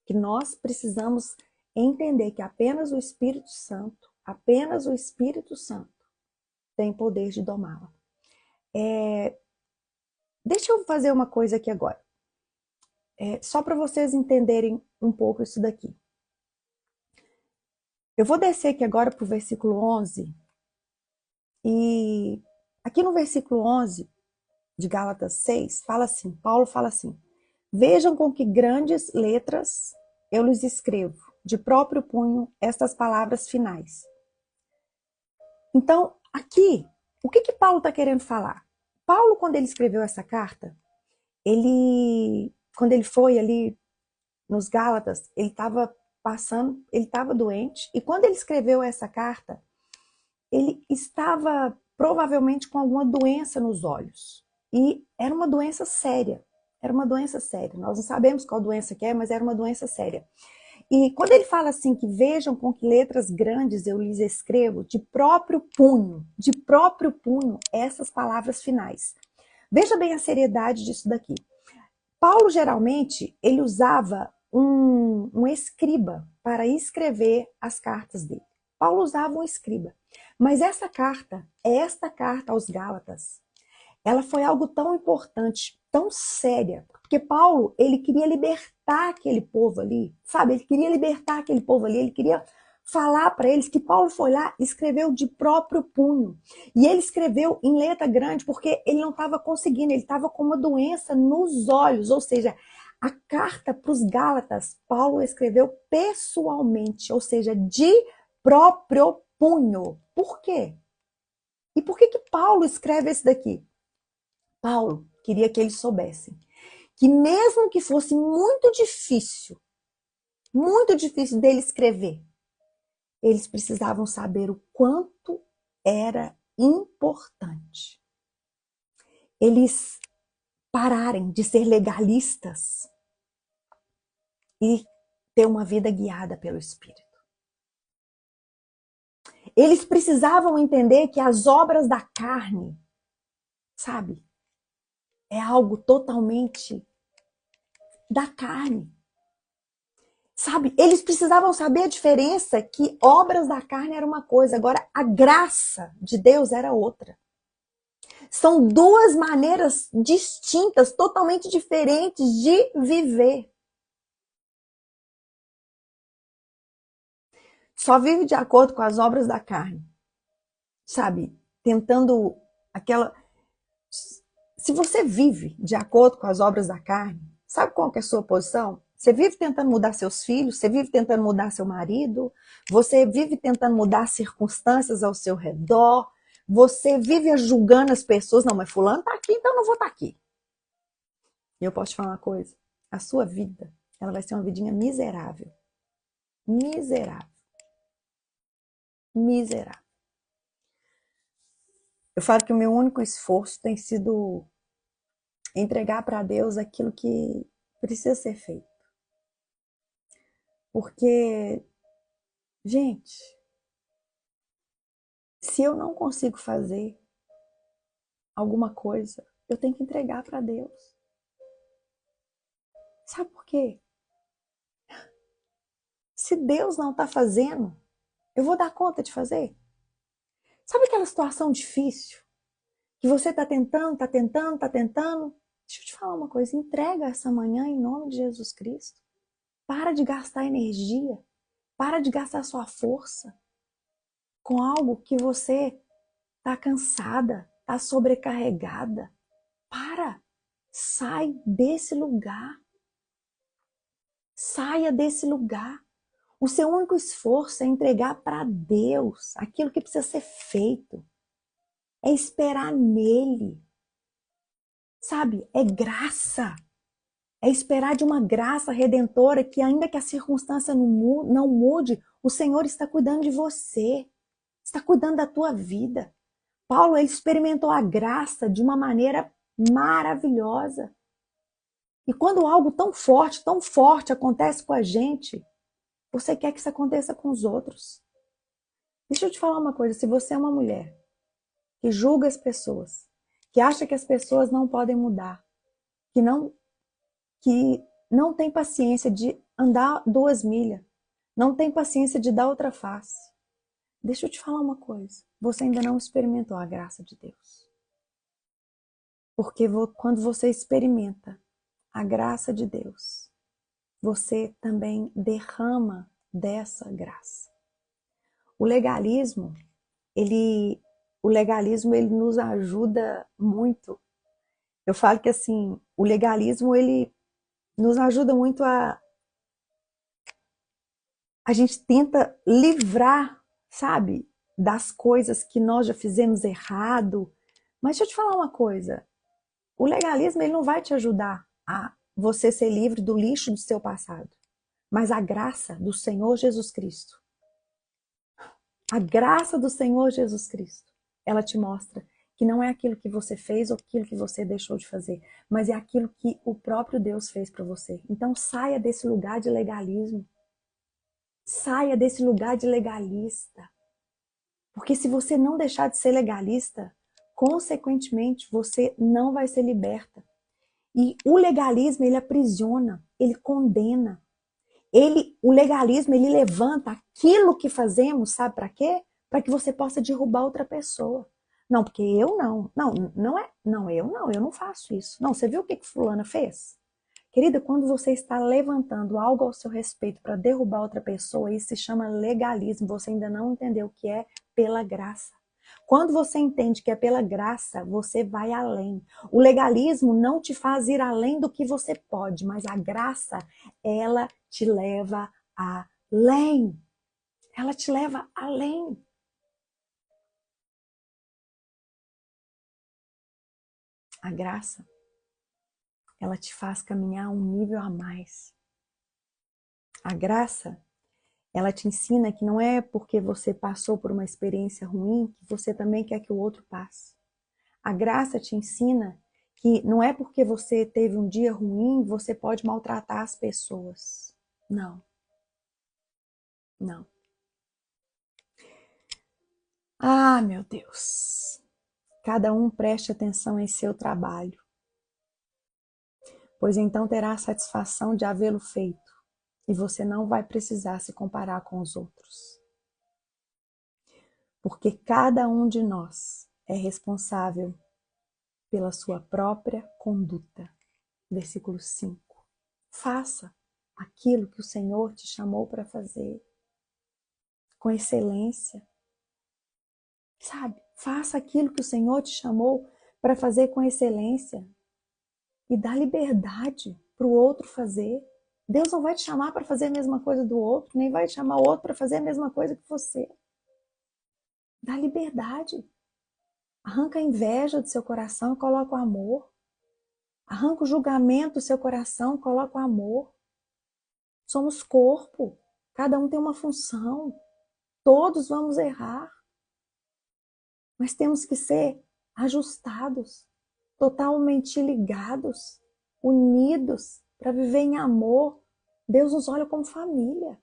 que nós precisamos entender que apenas o Espírito Santo tem poder de domá-la. Deixa eu fazer uma coisa aqui agora, só para vocês entenderem um pouco isso daqui. Eu vou descer aqui agora para o versículo 11, e aqui no versículo 11 de Gálatas 6, Paulo fala assim, vejam com que grandes letras eu lhes escrevo, de próprio punho, estas palavras finais. Então, aqui, o que Paulo está querendo falar? Paulo, quando ele escreveu essa carta, quando ele foi ali nos Gálatas, ele estava doente, e quando ele escreveu essa carta, ele estava provavelmente com alguma doença nos olhos. E era uma doença séria. Nós não sabemos qual doença que é, mas era uma doença séria. E quando ele fala assim, que vejam com que letras grandes eu lhes escrevo, de próprio punho, essas palavras finais. Veja bem a seriedade disso daqui. Paulo, geralmente, ele usava um escriba para escrever as cartas dele. Paulo usava um escriba. Mas esta carta aos Gálatas, ela foi algo tão importante, tão séria, porque Paulo, ele queria libertar aquele povo ali, sabe? Ele queria libertar aquele povo ali, ele queria falar para eles que Paulo foi lá e escreveu de próprio punho. E ele escreveu em letra grande porque ele não estava conseguindo, ele estava com uma doença nos olhos, ou seja, a carta para os Gálatas, Paulo escreveu pessoalmente, ou seja, de próprio punho. Por quê? E por que Paulo escreve esse daqui? Paulo queria que eles soubessem que mesmo que fosse muito difícil dele escrever, eles precisavam saber o quanto era importante eles pararem de ser legalistas e ter uma vida guiada pelo Espírito. Eles precisavam entender que as obras da carne, sabe, é algo totalmente da carne. Sabe, eles precisavam saber a diferença, que obras da carne era uma coisa, agora a graça de Deus era outra. São duas maneiras distintas, totalmente diferentes de viver. Só vive de acordo com as obras da carne. Sabe, tentando aquela... Se você vive de acordo com as obras da carne, sabe qual que é a sua posição? Você vive tentando mudar seus filhos, você vive tentando mudar seu marido, você vive tentando mudar circunstâncias ao seu redor, você vive julgando as pessoas. Não, mas fulano tá aqui, então eu não vou estar aqui. E eu posso te falar uma coisa. A sua vida, ela vai ser uma vidinha miserável. Miserável. Miserável. Eu falo que o meu único esforço tem sido entregar para Deus aquilo que precisa ser feito. Porque, gente, se eu não consigo fazer alguma coisa, eu tenho que entregar para Deus. Sabe por quê? Se Deus não está fazendo, eu vou dar conta de fazer? Sabe aquela situação difícil? Que você está tentando, está tentando, está tentando? Deixa eu te falar uma coisa, entrega essa manhã em nome de Jesus Cristo. Para de gastar energia, para de gastar sua força com algo que você está cansada, está sobrecarregada. Para, sai desse lugar. Saia desse lugar. O seu único esforço é entregar para Deus aquilo que precisa ser feito. É esperar nele. Sabe? É graça. É esperar de uma graça redentora que, ainda que a circunstância não mude, o Senhor está cuidando de você. Está cuidando da tua vida. Paulo, ele experimentou a graça de uma maneira maravilhosa. E quando algo tão forte acontece com a gente, você quer que isso aconteça com os outros. Deixa eu te falar uma coisa, se você é uma mulher que julga as pessoas, que acha que as pessoas não podem mudar, que não tem paciência de andar 2 milhas, não tem paciência de dar outra face, deixa eu te falar uma coisa, você ainda não experimentou a graça de Deus. Porque quando você experimenta a graça de Deus, você também derrama dessa graça. O legalismo, ele nos ajuda muito. Eu falo que assim, o legalismo ele nos ajuda muito a gente tenta livrar, sabe, das coisas que nós já fizemos errado. Mas deixa eu te falar uma coisa, o legalismo ele não vai te ajudar a você ser livre do lixo do seu passado, mas a graça do Senhor Jesus Cristo. A graça do Senhor Jesus Cristo, ela te mostra que não é aquilo que você fez ou aquilo que você deixou de fazer, mas é aquilo que o próprio Deus fez para você. Então saia desse lugar de legalismo. Saia desse lugar de legalista. Porque se você não deixar de ser legalista, consequentemente você não vai ser liberta. E o legalismo, ele aprisiona, ele condena. O legalismo, ele levanta aquilo que fazemos, sabe para quê? Para que você possa derrubar outra pessoa. Não, porque eu não. Eu não faço isso. Não, você viu o que fulana fez? Querida, quando você está levantando algo ao seu respeito para derrubar outra pessoa, isso se chama legalismo. Você ainda não entendeu o que é pela graça. Quando você entende que é pela graça, você vai além. O legalismo não te faz ir além do que você pode, mas a graça, ela te leva além. Ela te leva além. A graça, ela te faz caminhar um nível a mais. A graça, ela te ensina que não é porque você passou por uma experiência ruim que você também quer que o outro passe. A graça te ensina que não é porque você teve um dia ruim, você pode maltratar as pessoas. Não. Não. Ah, meu Deus. Cada um preste atenção em seu trabalho, pois então terá a satisfação de havê-lo feito, e você não vai precisar se comparar com os outros. Porque cada um de nós é responsável pela sua própria conduta. Versículo 5. Faça aquilo que o Senhor te chamou para fazer, com excelência. Sabe? Faça aquilo que o Senhor te chamou para fazer com excelência. E dá liberdade para o outro fazer. Deus não vai te chamar para fazer a mesma coisa do outro, nem vai te chamar o outro para fazer a mesma coisa que você. Dá liberdade. Arranca a inveja do seu coração e coloca o amor. Arranca o julgamento do seu coração e coloca o amor. Somos corpo, cada um tem uma função. Todos vamos errar. Mas temos que ser ajustados, totalmente ligados, unidos, para viver em amor. Deus nos olha como família.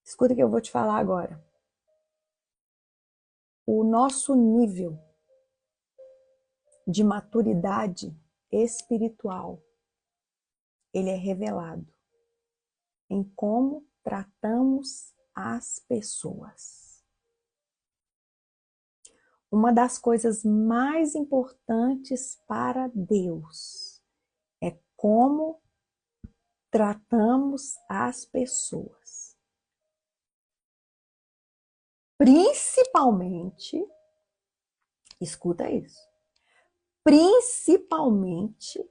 Escuta o que eu vou te falar agora. O nosso nível de maturidade espiritual, ele é revelado em como tratamos as pessoas. Uma das coisas mais importantes para Deus é como tratamos as pessoas. Principalmente, escuta isso, principalmente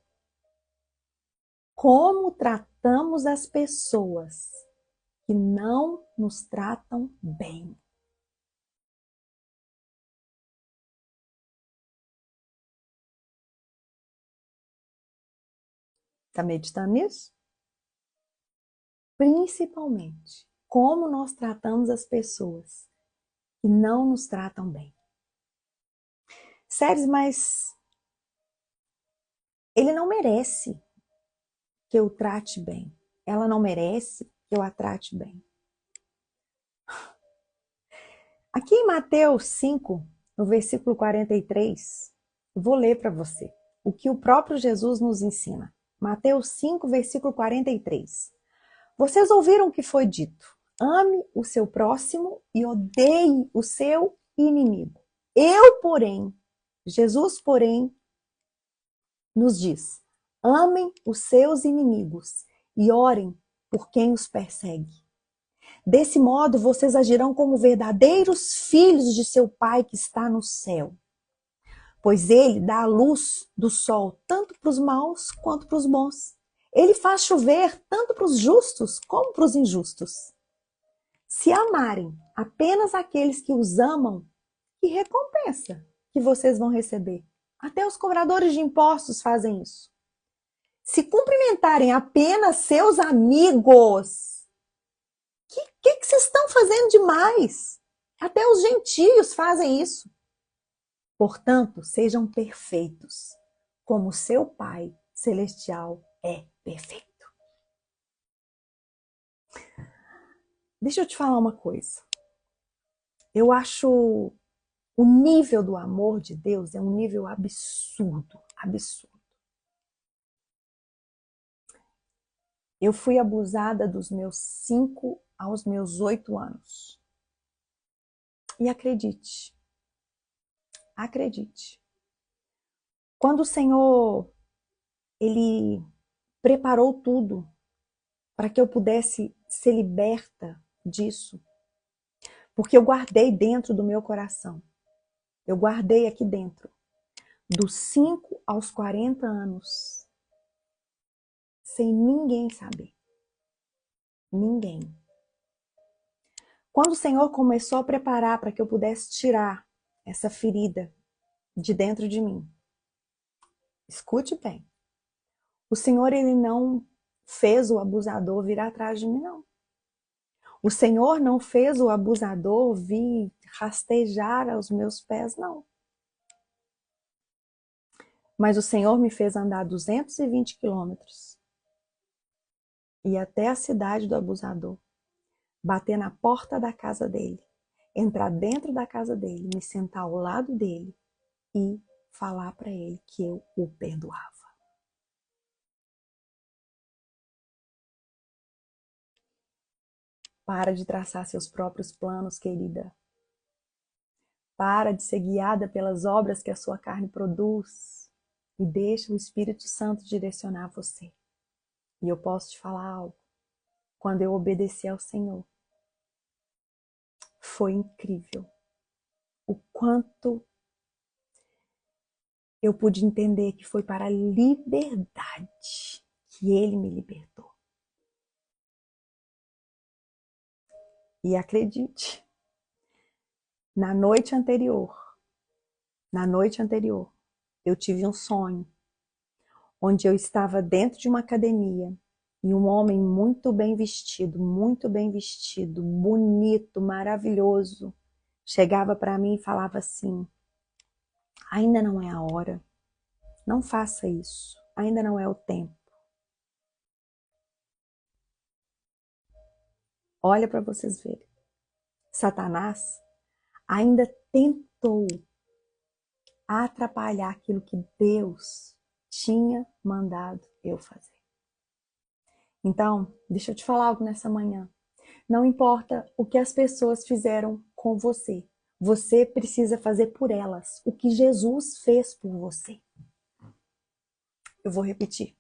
como tratamos as pessoas que não nos tratam bem. Está meditando nisso? Principalmente, como nós tratamos as pessoas que não nos tratam bem. Sério, mas ele não merece que eu trate bem. Ela não merece que eu a trate bem. Aqui em Mateus 5, no versículo 43, eu vou ler para você o que o próprio Jesus nos ensina. Mateus 5, versículo 43. Vocês ouviram o que foi dito: ame o seu próximo e odeie o seu inimigo. Jesus, porém, nos diz: amem os seus inimigos e orem por quem os persegue. Desse modo, vocês agirão como verdadeiros filhos de seu Pai que está no céu. Pois ele dá a luz do sol tanto para os maus quanto para os bons. Ele faz chover tanto para os justos como para os injustos. Se amarem apenas aqueles que os amam, que recompensa que vocês vão receber? Até os cobradores de impostos fazem isso. Se cumprimentarem apenas seus amigos, que vocês estão fazendo demais? Até os gentios fazem isso. Portanto, sejam perfeitos, como seu Pai Celestial é perfeito. Deixa eu te falar uma coisa. Eu acho o nível do amor de Deus é um nível absurdo, absurdo. Eu fui abusada dos meus 5 aos meus 8 anos. E acredite, quando o Senhor, Ele preparou tudo para que eu pudesse ser liberta disso, porque eu guardei dentro do meu coração, eu guardei aqui dentro, dos 5 aos 40 anos, sem ninguém saber. Ninguém. Quando o Senhor começou a preparar para que eu pudesse tirar essa ferida de dentro de mim, escute bem, o Senhor, Ele não fez o abusador vir atrás de mim, não. O Senhor não fez o abusador vir rastejar aos meus pés, não. Mas o Senhor me fez andar 220 quilômetros, ir até a cidade do abusador, bater na porta da casa dele, entrar dentro da casa dele, me sentar ao lado dele e falar para ele que eu o perdoava. Para de traçar seus próprios planos, querida. Para de ser guiada pelas obras que a sua carne produz e deixa o Espírito Santo direcionar você. E eu posso te falar algo. Quando eu obedeci ao Senhor, foi incrível o quanto eu pude entender que foi para a liberdade que Ele me libertou. E acredite, Na noite anterior, na noite anterior, eu tive um sonho onde eu estava dentro de uma academia e um homem muito bem vestido, bonito, maravilhoso, chegava para mim e falava assim: ainda não é a hora, não faça isso, ainda não é o tempo. Olha para vocês verem. Satanás ainda tentou atrapalhar aquilo que Deus tinha mandado eu fazer. Então, deixa eu te falar algo nessa manhã. Não importa o que as pessoas fizeram com você, você precisa fazer por elas o que Jesus fez por você. Eu vou repetir.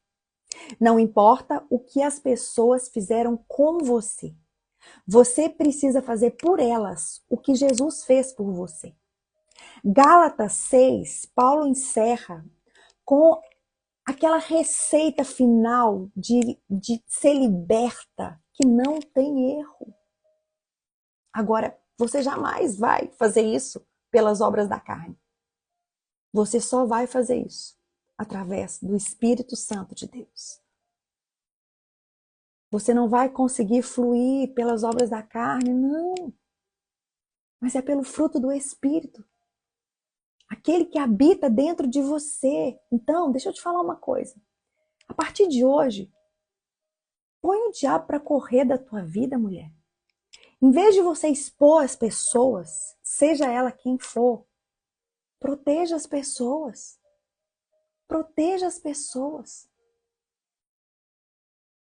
Não importa o que as pessoas fizeram com você, você precisa fazer por elas o que Jesus fez por você. Gálatas 6, Paulo encerra com aquela receita final de ser liberta, que não tem erro. Agora, você jamais vai fazer isso pelas obras da carne. Você só vai fazer isso através do Espírito Santo de Deus. Você não vai conseguir fluir pelas obras da carne, não. Mas é pelo fruto do Espírito. Aquele que habita dentro de você. Então, deixa eu te falar uma coisa. A partir de hoje, põe o diabo para correr da tua vida, mulher. Em vez de você expor as pessoas, seja ela quem for, proteja as pessoas. Proteja as pessoas.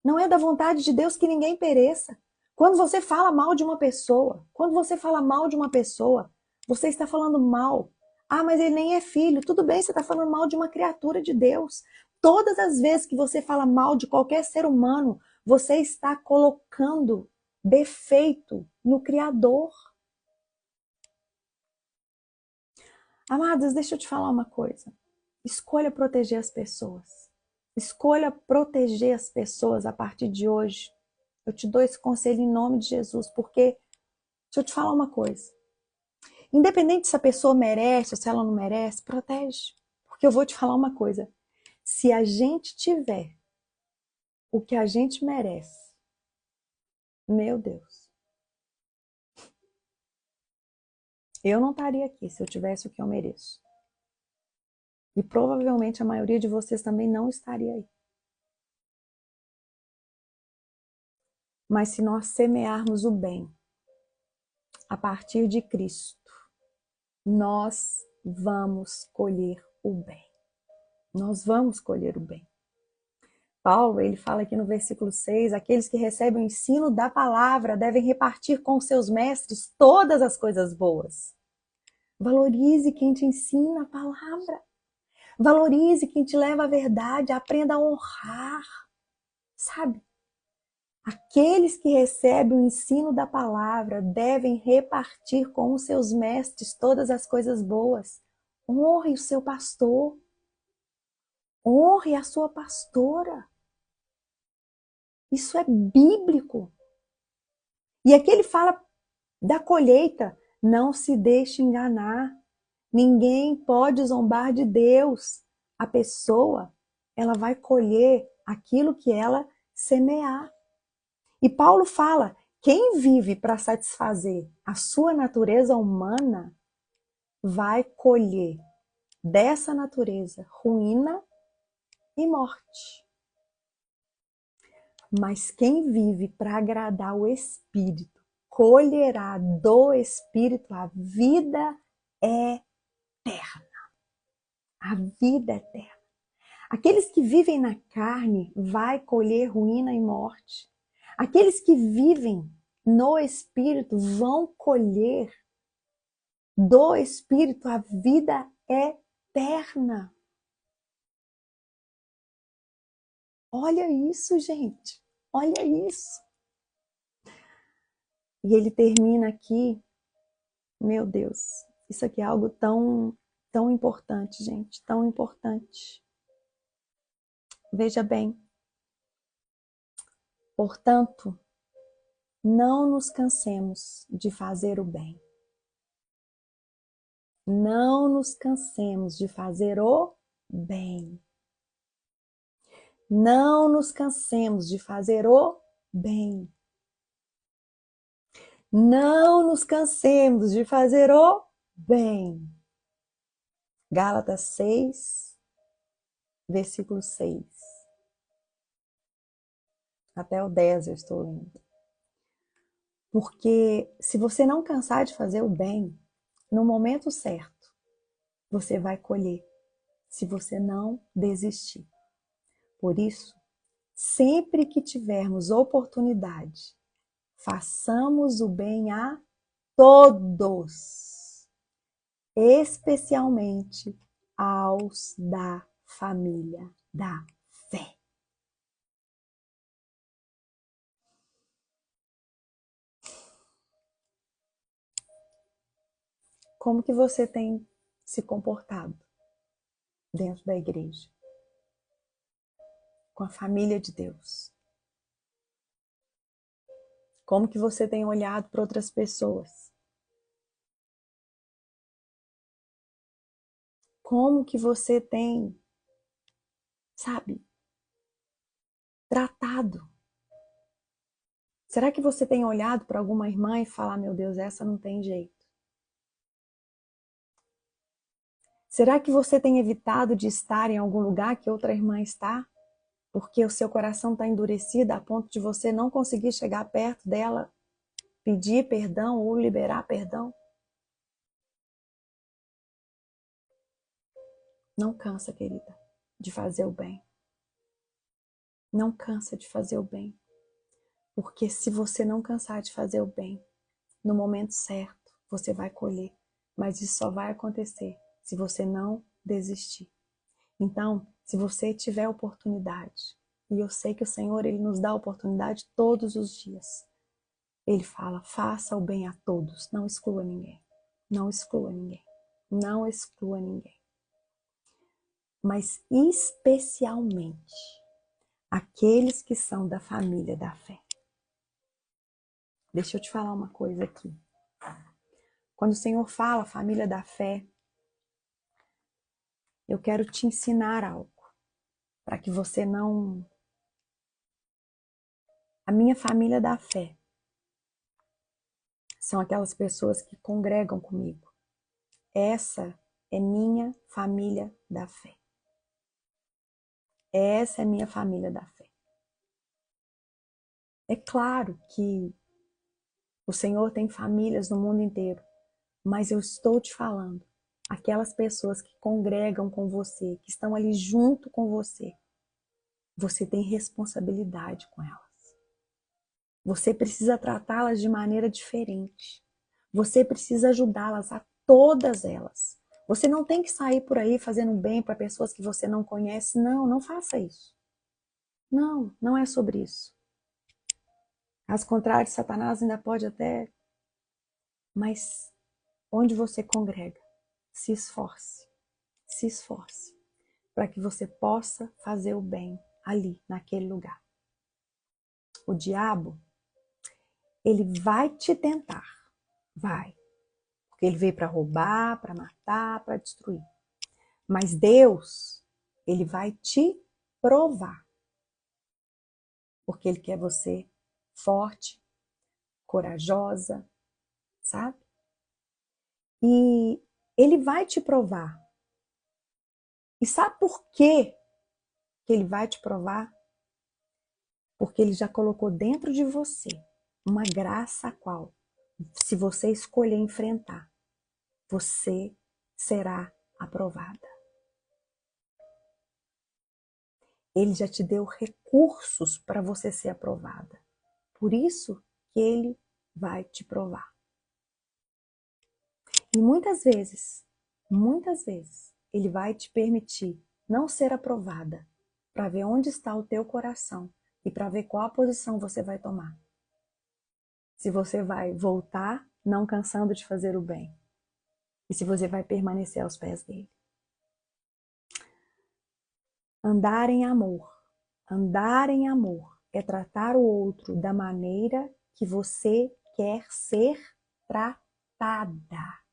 Não é da vontade de Deus que ninguém pereça. Quando você fala mal de uma pessoa, você está falando mal. Ah, mas ele nem é filho. Tudo bem, você está falando mal de uma criatura de Deus. Todas as vezes que você fala mal de qualquer ser humano, você está colocando defeito no Criador. Amadas, deixa eu te falar uma coisa. Escolha proteger as pessoas. Escolha proteger as pessoas a partir de hoje. Eu te dou esse conselho em nome de Jesus, porque, deixa eu te falar uma coisa. Independente se a pessoa merece ou se ela não merece, protege. Porque eu vou te falar uma coisa. Se a gente tiver o que a gente merece, meu Deus, eu não estaria aqui se eu tivesse o que eu mereço. E provavelmente a maioria de vocês também não estaria aí. Mas se nós semearmos o bem a partir de Cristo, nós vamos colher o bem. Nós vamos colher o bem. Paulo, ele fala aqui no versículo 6, aqueles que recebem o ensino da palavra devem repartir com seus mestres todas as coisas boas. Valorize quem te ensina a palavra. Valorize quem te leva à verdade, aprenda a honrar. Sabe? Aqueles que recebem o ensino da palavra devem repartir com os seus mestres todas as coisas boas. Honre o seu pastor. Honre a sua pastora. Isso é bíblico. E aqui ele fala da colheita. Não se deixe enganar. Ninguém pode zombar de Deus. A pessoa, ela vai colher aquilo que ela semear. E Paulo fala, quem vive para satisfazer a sua natureza humana vai colher dessa natureza ruína e morte. Mas quem vive para agradar o Espírito, colherá do Espírito a vida eterna. A vida eterna. Aqueles que vivem na carne vai colher ruína e morte. Aqueles que vivem no Espírito vão colher do Espírito a vida eterna. Olha isso, gente. Olha isso. E ele termina aqui, meu Deus, isso aqui é algo tão importante, gente, tão importante. Veja bem. Portanto, não nos cansemos de fazer o bem. Não nos cansemos de fazer o bem. Não nos cansemos de fazer o bem. Não nos cansemos de fazer o bem. Gálatas 6, versículo 6. Até o 10 eu estou lendo. Porque se você não cansar de fazer o bem, no momento certo, você vai colher, se você não desistir. Por isso, sempre que tivermos oportunidade, façamos o bem a todos, especialmente aos da família da fé. Como que você tem se comportado dentro da igreja, com a família de Deus? Como que você tem olhado para outras pessoas? Como que você tem, sabe, tratado? Será que você tem olhado para alguma irmã e falar, meu Deus, essa não tem jeito? Será que você tem evitado de estar em algum lugar que outra irmã está? Porque o seu coração está endurecido a ponto de você não conseguir chegar perto dela, pedir perdão ou liberar perdão? Não cansa, querida, de fazer o bem. Não cansa de fazer o bem. Porque se você não cansar de fazer o bem, no momento certo, você vai colher. Mas isso só vai acontecer se você não desistir. Então, se você tiver oportunidade, e eu sei que o Senhor, Ele nos dá oportunidade todos os dias. Ele fala, faça o bem a todos, não exclua ninguém. Não exclua ninguém. Não exclua ninguém. Mas especialmente aqueles que são da família da fé. Deixa eu te falar uma coisa aqui. Quando o Senhor fala família da fé, eu quero te ensinar algo, para que você não... A minha família da fé são aquelas pessoas que congregam comigo. Essa é minha família da fé. Essa é minha família da fé. É claro que o Senhor tem famílias no mundo inteiro, mas eu estou te falando, aquelas pessoas que congregam com você, que estão ali junto com você, você tem responsabilidade com elas. Você precisa tratá-las de maneira diferente. Você precisa ajudá-las, a todas elas. Você não tem que sair por aí fazendo bem para pessoas que você não conhece. Não, não faça isso. Não, não é sobre isso. Caso contrário, Satanás ainda pode até... Mas onde você congrega, se esforce. Se esforce para que você possa fazer o bem ali, naquele lugar. O diabo, ele vai te tentar. Vai. Porque ele veio para roubar, para matar, para destruir. Mas Deus, ele vai te provar. Porque ele quer você forte, corajosa, sabe? E ele vai te provar. E sabe por quê que ele vai te provar? Porque ele já colocou dentro de você uma graça a qual, se você escolher enfrentar, você será aprovada. Ele já te deu recursos para você ser aprovada. Por isso que ele vai te provar. E muitas vezes, ele vai te permitir não ser aprovada para ver onde está o teu coração e para ver qual a posição você vai tomar. Se você vai voltar não cansando de fazer o bem e se você vai permanecer aos pés dele. Andar em amor. Andar em amor é tratar o outro da maneira que você quer ser tratada.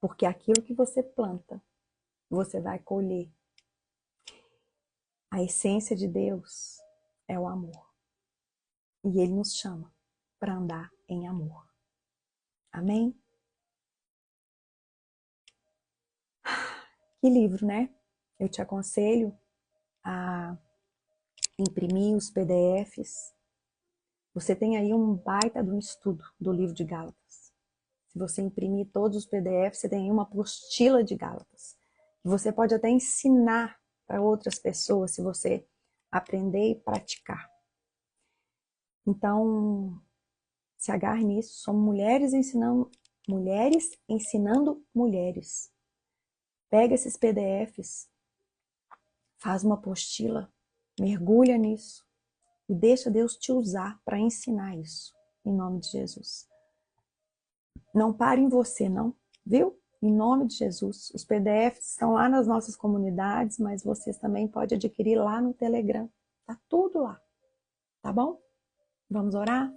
Porque aquilo que você planta, você vai colher. A essência de Deus é o amor. E Ele nos chama para andar em amor. Amém? Que livro, né? Eu te aconselho a imprimir os PDFs. Você tem aí um baita de um estudo do livro de Gálatas. Se você imprimir todos os PDFs, você tem aí uma apostila de Gálatas. Você pode até ensinar para outras pessoas se você aprender e praticar. Então, se agarre nisso. Somos mulheres ensinando mulheres. Pega esses PDFs, faz uma apostila, mergulha nisso e deixa Deus te usar para ensinar isso, em nome de Jesus. Não pare em você, não, viu? Em nome de Jesus. Os PDFs estão lá nas nossas comunidades, mas vocês também podem adquirir lá no Telegram. Tá tudo lá, tá bom? Vamos orar?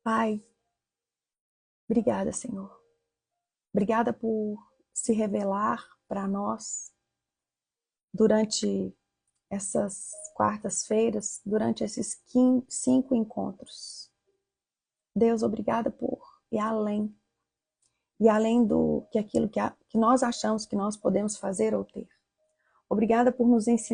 Pai, obrigada, Senhor. Obrigada por se revelar para nós durante essas quartas-feiras, durante esses 5 encontros. Deus, obrigada por ir além. E além do que aquilo que nós achamos que nós podemos fazer ou ter. Obrigada por nos ensinar